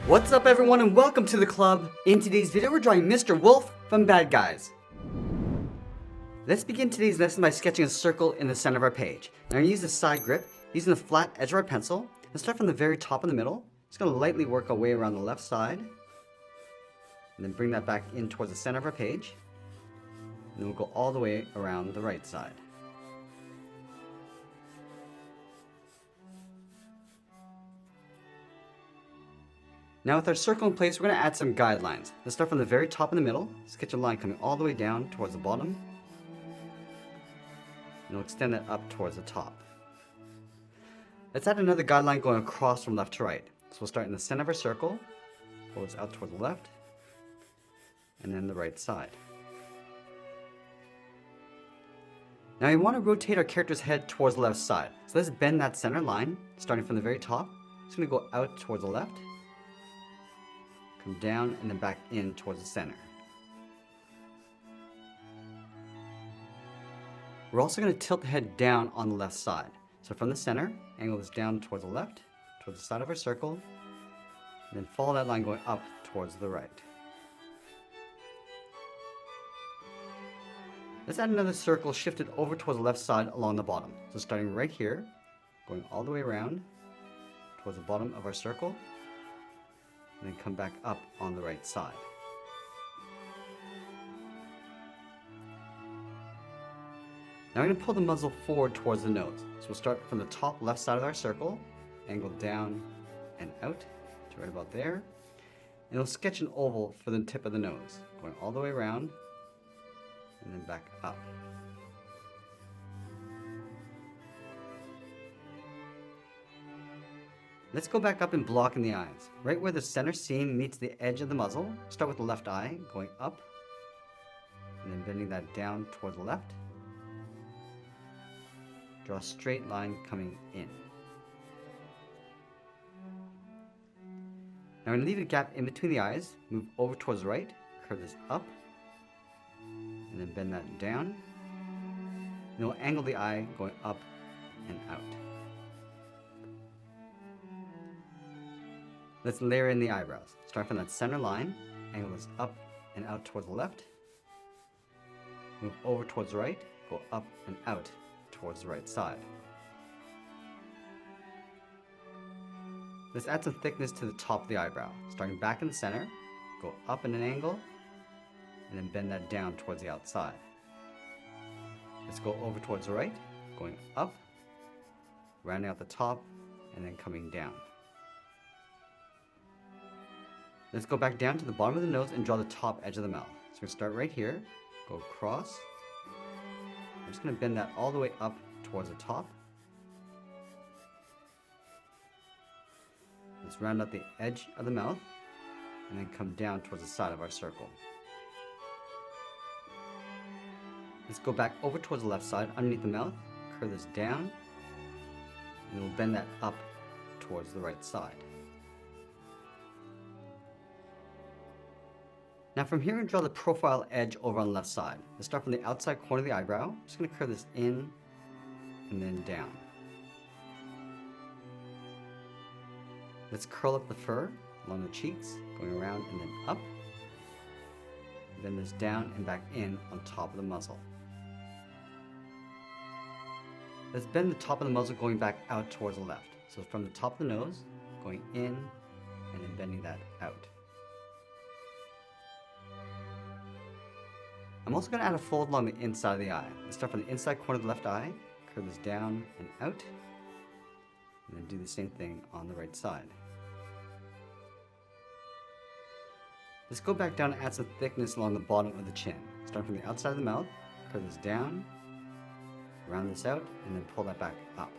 What's up everyone and welcome to the club. In today's video we're drawing Mr. Wolf from Bad Guys. Let's begin today's lesson by sketching a circle in the center of our page. Now I'm going to use the side grip, using the flat edge of our pencil, and start from the very top in the middle. Just going to lightly work our way around the left side, and then bring that back in towards the center of our page. And then we'll go all the way around the right side. Now with our circle in place, we're going to add some guidelines. Let's start from the very top in the middle, sketch a line coming all the way down towards the bottom, and we'll extend that up towards the top. Let's add another guideline going across from left to right. So we'll start in the center of our circle, pull this out towards the left, and then the right side. Now we want to rotate our character's head towards the left side. So let's bend that center line, starting from the very top. It's going to go out towards the left, come down, and then back in towards the center. We're also going to tilt the head down on the left side. So from the center, angle this down towards the left, towards the side of our circle, and then follow that line going up towards the right. Let's add another circle shifted over towards the left side along the bottom. So starting right here, going all the way around towards the bottom of our circle, and then come back up on the right side. Now we're going to pull the muzzle forward towards the nose. So we'll start from the top left side of our circle, angle down and out to right about there. And we'll sketch an oval for the tip of the nose, going all the way around and then back up. Let's go back up and block in the eyes. Right where the center seam meets the edge of the muzzle, start with the left eye, going up, and then bending that down towards the left. Draw a straight line coming in. Now we're going to leave a gap in between the eyes, move over towards the right, curve this up, and then bend that down. And we'll angle the eye going up and out. Let's layer in the eyebrows. Start from that center line, angle this up and out towards the left, move over towards the right, go up and out towards the right side. Let's add some thickness to the top of the eyebrow. Starting back in the center, go up in an angle, and then bend that down towards the outside. Let's go over towards the right, going up, rounding out the top, and then coming down. Let's go back down to the bottom of the nose and draw the top edge of the mouth. So we're going to start right here, go across. I'm just going to bend that all the way up towards the top. Let's round out the edge of the mouth and then come down towards the side of our circle. Let's go back over towards the left side underneath the mouth, curve this down, and we'll bend that up towards the right side. Now from here, we're going to draw the profile edge over on the left side. Let's start from the outside corner of the eyebrow. I'm just going to curve this in and then down. Let's curl up the fur along the cheeks, going around and then up. Bend this down and back in on top of the muzzle. Let's bend the top of the muzzle going back out towards the left. So from the top of the nose, going in and then bending that out. I'm also going to add a fold along the inside of the eye. Let's start from the inside corner of the left eye, curve this down and out, and then do the same thing on the right side. Let's go back down and add some thickness along the bottom of the chin. Start from the outside of the mouth, curve this down, round this out, and then pull that back up.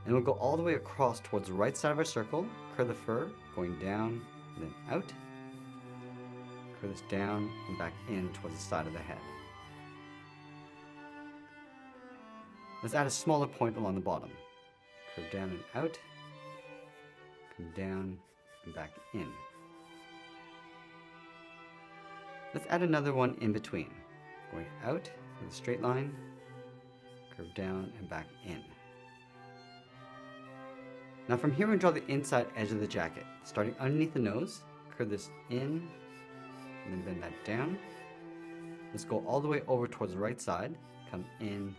And we'll go all the way across towards the right side of our circle, curve the fur, going down and then out. Curve this down and back in towards the side of the head. Let's add a smaller point along the bottom. Curve down and out, come down and back in. Let's add another one in between, going out with a straight line, curve down and back in. Now from here, we're going to draw the inside edge of the jacket. Starting underneath the nose, curve this in, and then bend that down. Let's go all the way over towards the right side, come in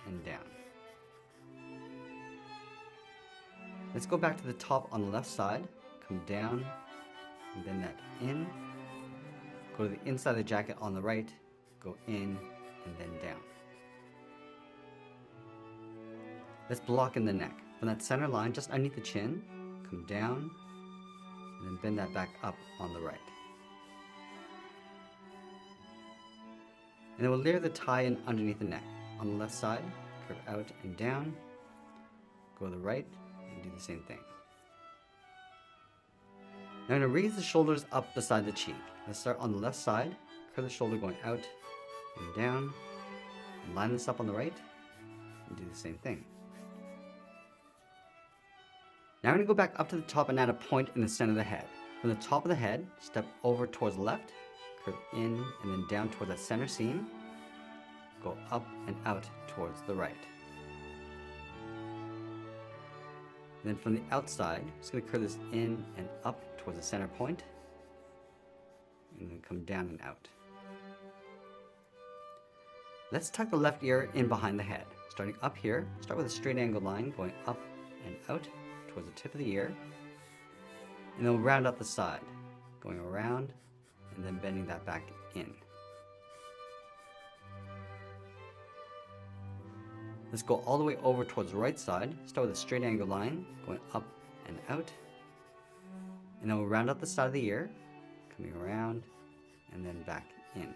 and down. Let's go back to the top on the left side, come down, and bend that in. Go to the inside of the jacket on the right, go in, and then down. Let's block in the neck. From that center line, just underneath the chin, come down, and then bend that back up on the right. And then we'll layer the tie in underneath the neck. On the left side, curve out and down, go to the right, and do the same thing. Now I'm going to raise the shoulders up beside the cheek. Let's start on the left side, curve the shoulder going out and down, and line this up on the right, and do the same thing. Now I'm going to go back up to the top and add a point in the center of the head. From the top of the head, step over towards the left, curve in and then down towards that center seam, go up and out towards the right. And then from the outside, just going to curve this in and up towards the center point, and then come down and out. Let's tuck the left ear in behind the head. Starting up here, start with a straight angled line going up and out towards the tip of the ear, and then we'll round out the side, going around and then bending that back in. Let's go all the way over towards the right side, start with a straight angled line, going up and out, and then we'll round out the side of the ear, coming around and then back in.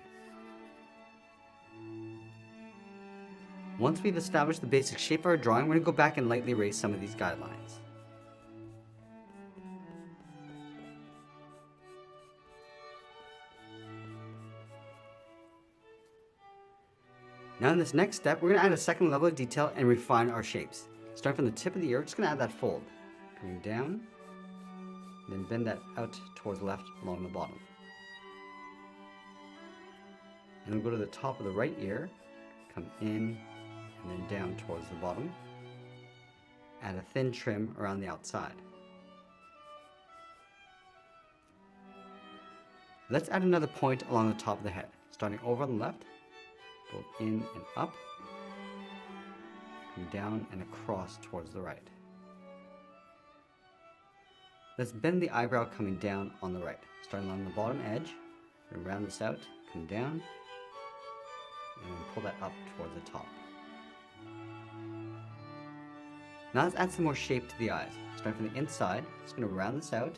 Once we've established the basic shape of our drawing, we're going to go back and lightly erase some of these guidelines. Now in this next step, we're going to add a second level of detail and refine our shapes. Starting from the tip of the ear, we're just going to add that fold. Coming down, then bend that out towards the left along the bottom. And then go to the top of the right ear, come in, and then down towards the bottom. Add a thin trim around the outside. Let's add another point along the top of the head. Starting over on the left, go in and up, come down and across towards the right. Let's bend the eyebrow coming down on the right. Starting along the bottom edge, and round this out, come down, and then pull that up towards the top. Now let's add some more shape to the eyes. Starting from the inside, just going to round this out,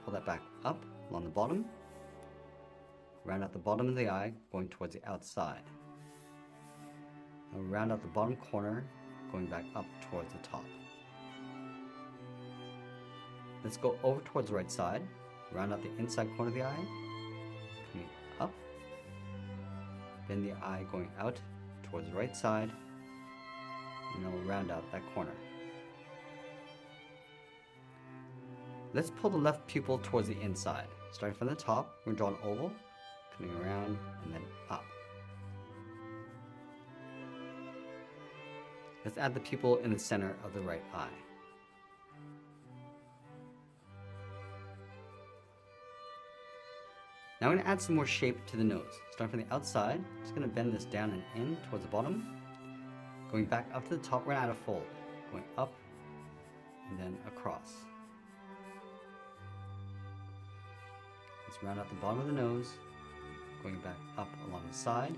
pull that back up along the bottom, round out the bottom of the eye, going towards the outside. Now round out the bottom corner, going back up towards the top. Let's go over towards the right side, round out the inside corner of the eye, coming up, bend the eye going out towards the right side, and then we'll round out that corner. Let's pull the left pupil towards the inside. Starting from the top, we're going to draw an oval, coming around and then up. Let's add the pupil in the center of the right eye. Now I'm going to add some more shape to the nose. Starting from the outside, just going to bend this down and in towards the bottom. Going back up to the top, we're going to add a fold. Going up and then across. Let's round out the bottom of the nose, going back up along the side.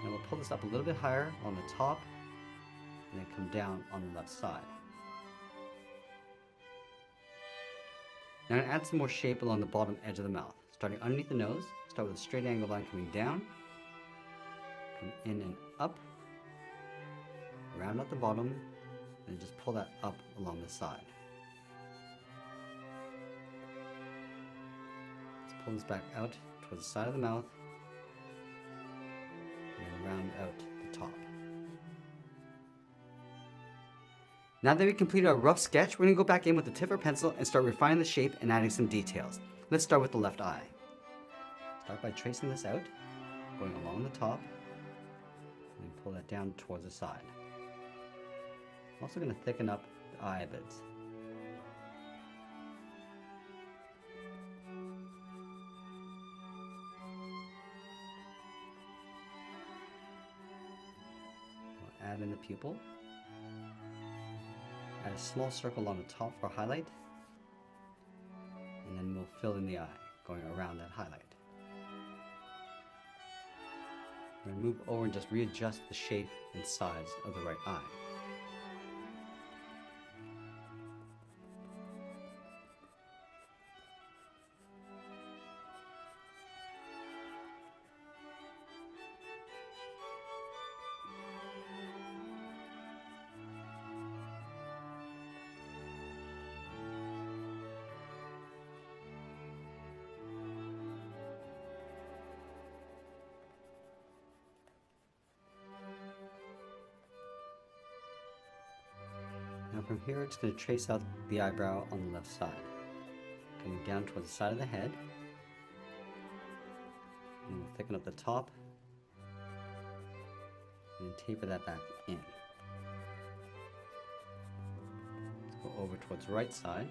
And we'll pull this up a little bit higher on the top, and then come down on the left side. Now I'm going to add some more shape along the bottom edge of the mouth. Starting underneath the nose, start with a straight angle line coming down, come in and up, round out the bottom, and just pull that up along the side. Let's pull this back out towards the side of the mouth, and then round out the top. Now that we completed our rough sketch, we're going to go back in with the tip of our pencil and start refining the shape and adding some details. Let's start with the left eye. Start by tracing this out, going along the top, and then pull that down towards the side. I'm also going to thicken up the eyelids. We'll add in the pupil. Add a small circle along the top for highlight. And then we'll fill in the eye, going around that highlight. We're going to move over and just readjust the shape and size of the right eye. Now from here, we're just going to trace out the eyebrow on the left side, coming down towards the side of the head, and we'll thicken up the top, and then taper that back in. Let's go over towards the right side.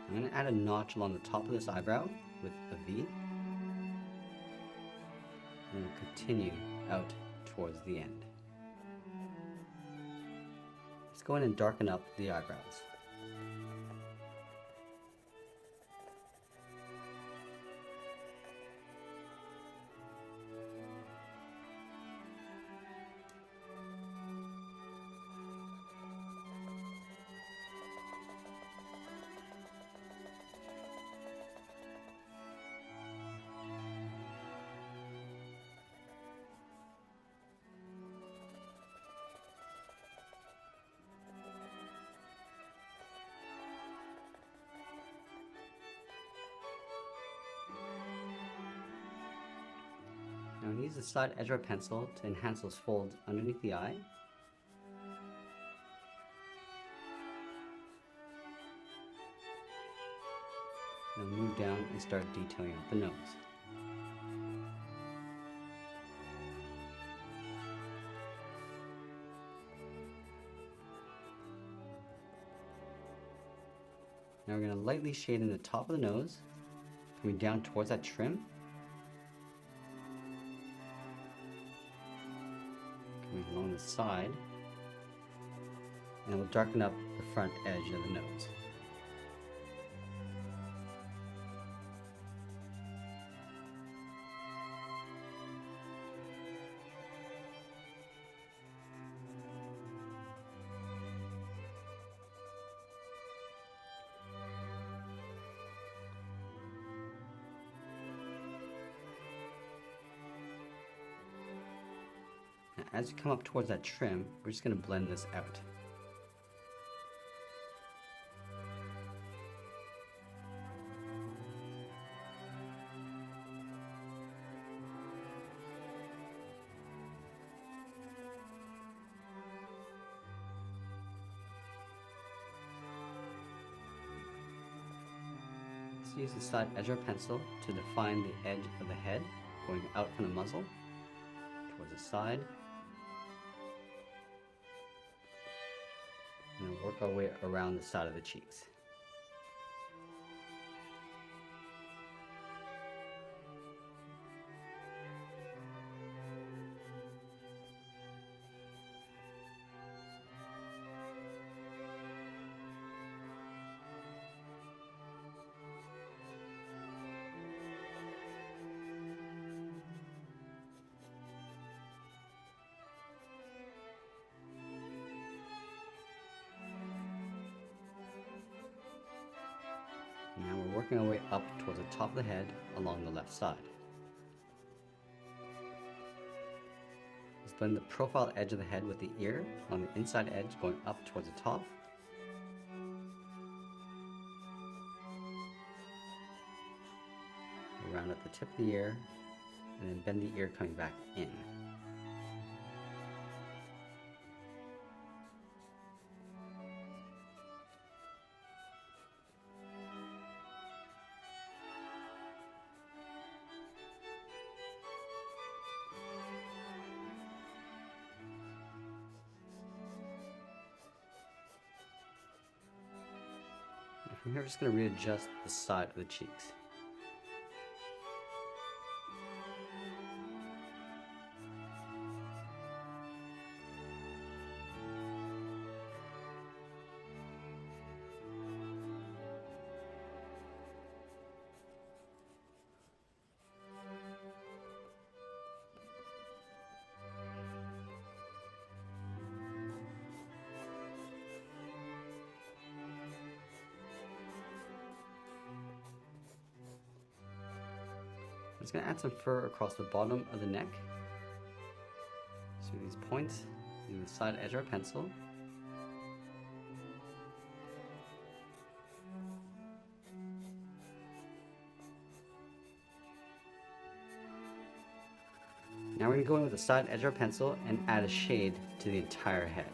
I'm going to add a notch along the top of this eyebrow with a V, and we'll continue out towards the end. Let's go in and darken up the eyebrows. Now use the side edge of our pencil to enhance those folds underneath the eye. Now move down and start detailing out the nose. Now we're going to lightly shade in the top of the nose, coming down towards that trim. Along the side, and we'll darken up the front edge of the nose. As you come up towards that trim, we're just going to blend this out. Let's use the side edge of our pencil to define the edge of the head, going out from the muzzle towards the side. And then work our way around the side of the cheeks. Now we're working our way up towards the top of the head along the left side. Let's blend the profile edge of the head with the ear on the inside edge going up towards the top. Round at the tip of the ear and then bend the ear coming back in. From here, we're just going to readjust the side of the cheeks. I'm just going to add some fur across the bottom of the neck. So these points using the side edge of our pencil. Now we're going to go in with the side edge of our pencil and add a shade to the entire head.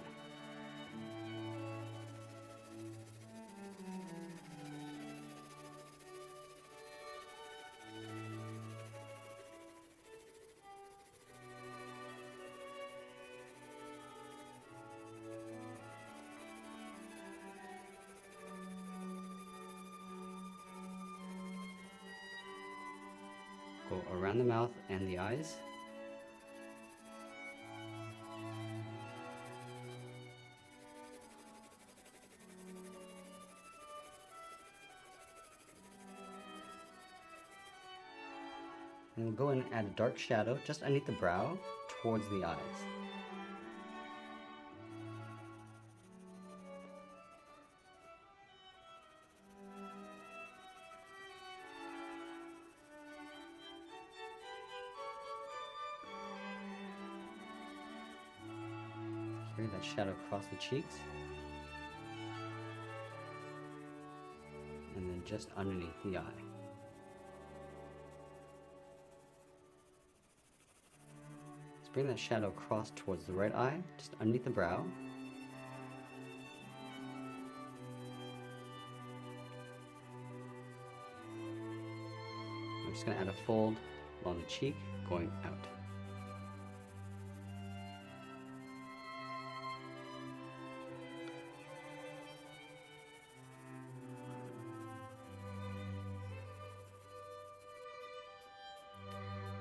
Go around the mouth and the eyes. And we'll go in and add a dark shadow just underneath the brow towards the eyes. Carry that shadow across the cheeks. And then just underneath the eye. Let's bring that shadow across towards the right eye, just underneath the brow. I'm just going to add a fold along the cheek, going out.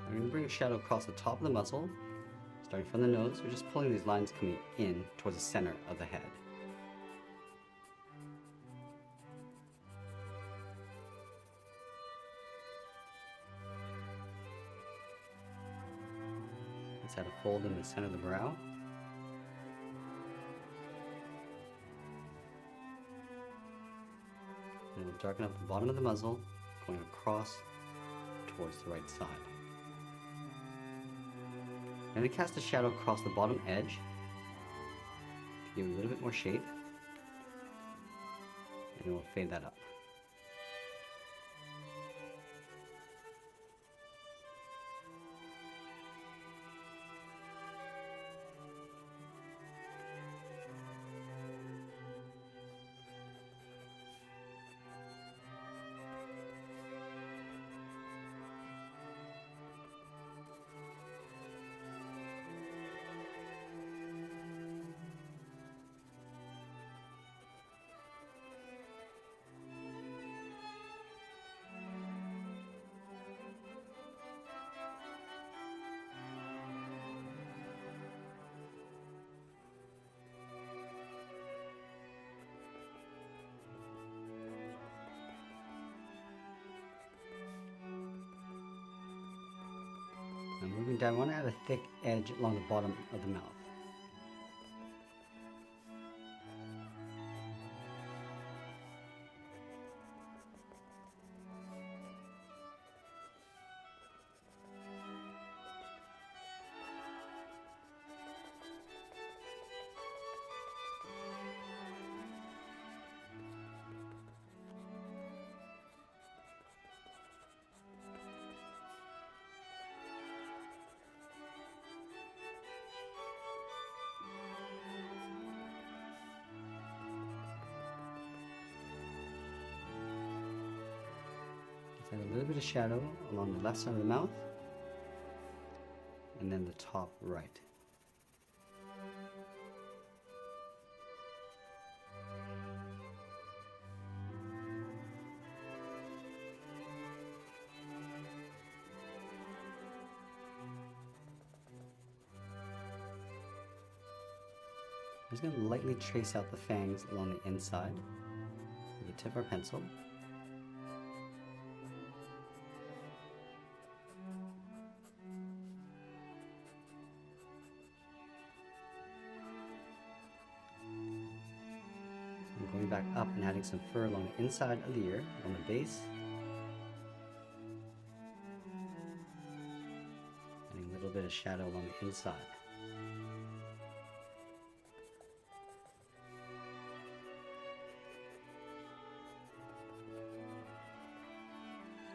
I'm going to bring a shadow across the top of the muzzle, starting from the nose. We're just pulling these lines coming in towards the center of the head. Let's add a fold in the center of the brow. And we'll darken up the bottom of the muzzle, going across towards the right side. I'm going to cast a shadow across the bottom edge to give it a little bit more shape, and then we'll fade that up. Now moving down, I want to add a thick edge along the bottom of the mouth. Add a little bit of shadow along the left side of the mouth, and then the top right. just going to lightly trace out the fangs along the inside with the tip of our pencil. And going back up and adding some fur along the inside of the ear, on the base. Adding a little bit of shadow along the inside.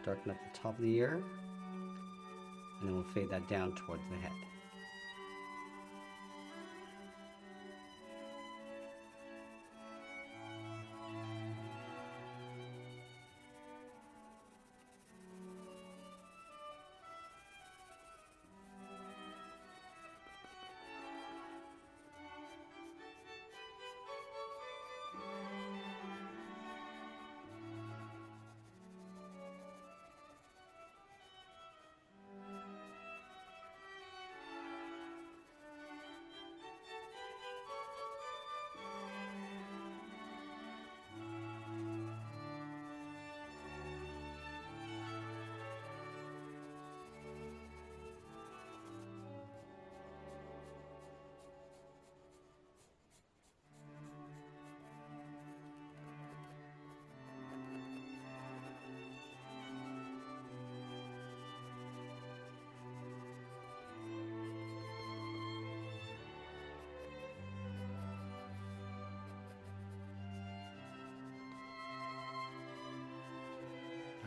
Darken up the top of the ear, and then we'll fade that down towards the head.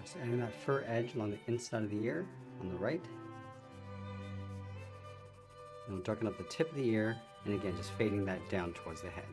Just adding that fur edge along the inside of the ear on the right. And we'll darken up the tip of the ear, and again just fading that down towards the head.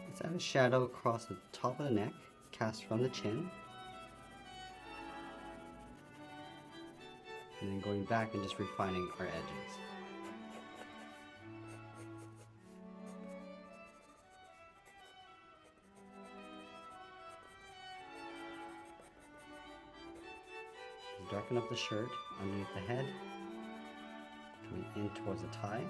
Let's add a shadow across the top of the neck, cast from the chin. And then going back and just refining our edges. Darken up the shirt underneath the head, coming in towards the tie.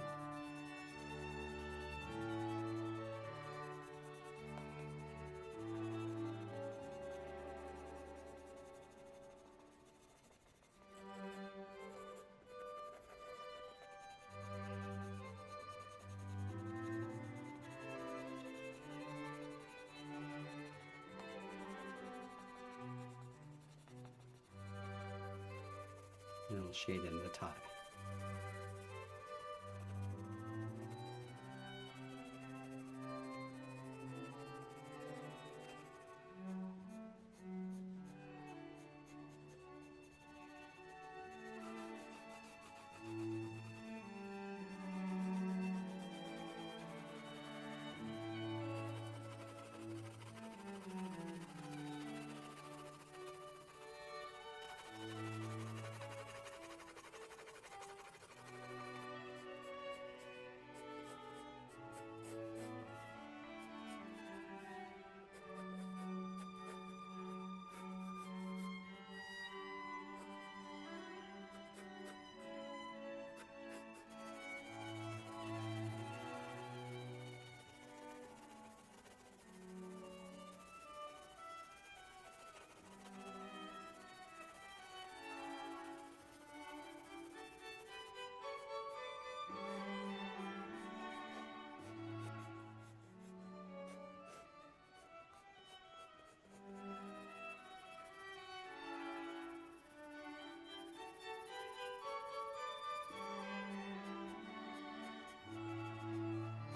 And it'll shade in the tie.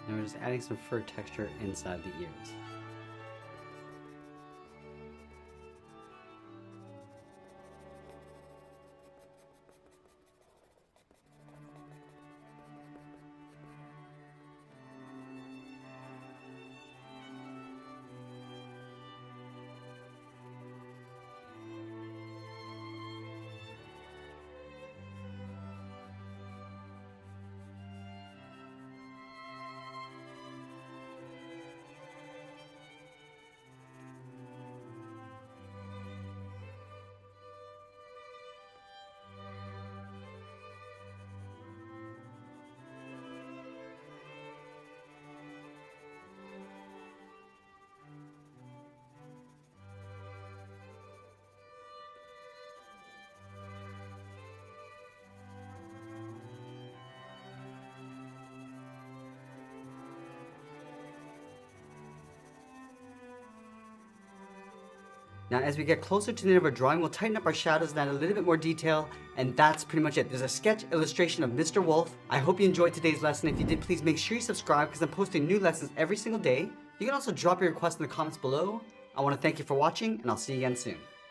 And we're just adding some fur texture inside the ears. Now as we get closer to the end of our drawing, we'll tighten up our shadows and add a little bit more detail, and that's pretty much it. There's a sketch illustration of Mr. Wolf. I hope you enjoyed today's lesson. If you did, please make sure you subscribe because I'm posting new lessons every single day. You can also drop your requests in the comments below. I want to thank you for watching, and I'll see you again soon.